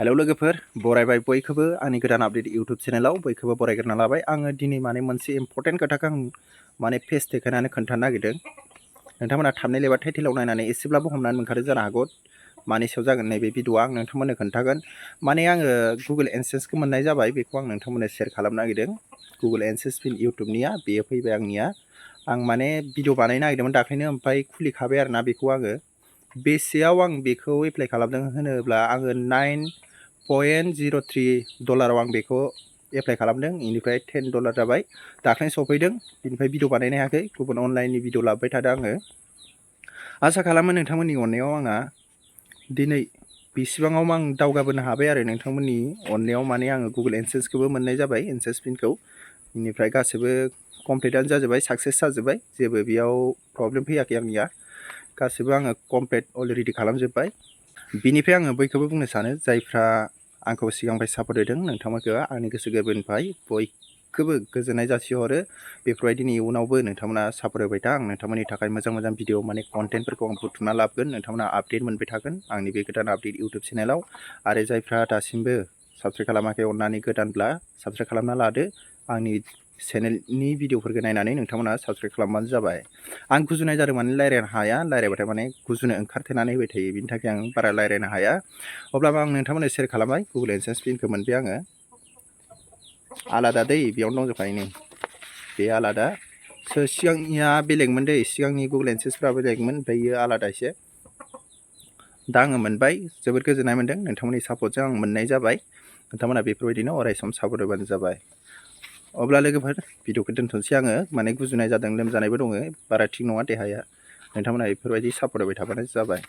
Hello लोगोफोर बरायबाय बयखौबो आंनि गोदान आपडेट इउट्यूब चेनेलाव बयखौबो बरायग्रोना लाबाय। आङो दिनै माने मोनसे इम्पर्टेन्ट खोथाखौ आं माने फेस देखायनानै खोन्थानो नागिरदों। नोंथांमोना थाम्बनेल एबा टाइटेलाव नायनानै एसेब्लाबो हमनानै मोनखादों जानो हागौ मानि सायाव जागोन नैबे भिडिअआ। आं नोंथांमोननो खोन्थागोन। माने आङो गुगल एडसेन्सखौ मोननाय जाबाय, बेखौ आं नोंथांमोननो शेयार खालामनो नागिरदों। गुगल एडसेन्स पिन इउट्यूबनिया बेयो फैबाय आंनिया। आं माने भिडिअ बानायनो नागिरदोंमोन दाख्लैनो, ओमफ्राय खुलिखाबाय आरोना बेखौ आङो। बेसेयाव आं बेखौ एप्लाइ खालामदों होनोब्ला आङो $9.03 आं बेखौ एप्लाइ खालामदों। बेनिफ्राय $10 जाबाय। दाख्लैनो सफैदों। बेनिफ्राय भिडिअ बानायनो हायाखै, गुबुन अनलाइननि भिडिअ लाबोबाय थादों आङो। आसा खालामो नोंथांमोननि अननायाव आंहा दिनै बेसिबाङाव आं दावगाबोनो हाबाय आरो नोंथांमोननि अननायाव। माने आङो गुगल एडसेन्सखौबो मोननाय जाबाय, एडसेन्स पिनखौ। बेनिफ्राय गासैबो कमप्लिटआनो जाजोब्बाय, साक्सेस जाजोब्बाय, जेबो बेयाव प्रब्लेम फैयाखै आंनिया। गासैबो आङो कमप्लिट अलरेडि खालामजोब्बाय। बिनिफ्राय आङो बयखौबो बुंनो सानो, जायफ्रा आंखौ सिगांनिफ्राय सापर्ट होदों नोंथांमोनखौ आंनि गोसो गोरबोनिफ्राय बयखौबो गोजोननाय जासिहरो। बेफोरबायदिनो इयुनावबो नोंथांमोना सापर्ट होबाय था। आं नोंथांमोननि थाखाय मोजां मोजां भिडिअ माने कन्टेन्टफोरखौ आं बुथुमना लाबोगोन। नोंथांमोना आपडेट मोनबाय थागोन आंनि बे गोदान आपडेट इउट्यूब चेनेलाव। आरो जायफ्रा दासिमबो साबस्क्राइब खालामाखै अननानै गोदानब्ला साबस्क्राइब खालामना लादो। आंनि चेनेलनि भिडिअफोरखौ नायनानै नोंथांमोना साबस्क्राइब खालामबानो जाबाय। आं गुजुनाय जादों माने रायज्लायनो हाया, रायज्लायबाथाय माने गुजुनो ओंखारथेनानै होबाय थायो, बिनि थाखाय आं बारा रायज्लायनो हाया। अब्लाबो आं नोंथांमोननो शेयार खालामबाय। गुगल एडसेन्स पिनखौ मोनबाय आङो। आलादा दै, बेयावनो दंजोबखायो नै, बे आलादा। सिगांनिया बेलेगमोन दै, सिगांनि गुगल एडसेन्सफ्रा बेलेगमोन, ओमफ्राय बेयो आलादा एसे। दा आङो मोनबाय, जोबोद गोजोननाय मोन्दों। नोंथांमोननि सापर्टजों आं मोननाय जाबाय। नोंथांमोना बेफोरबायदिनो अरायसम सापर्ट होबानो जाबाय। अब्ला लोगोफोर भिडिअखौ दोन्थ'नोसै आङो। माने गुजुनाय जादों, लोमजानायबो दङ, बारा थिग नङा देहाया। नोंथांमोना बेफोरबायदि सापर्ट होबाय थाबानो जाबाय।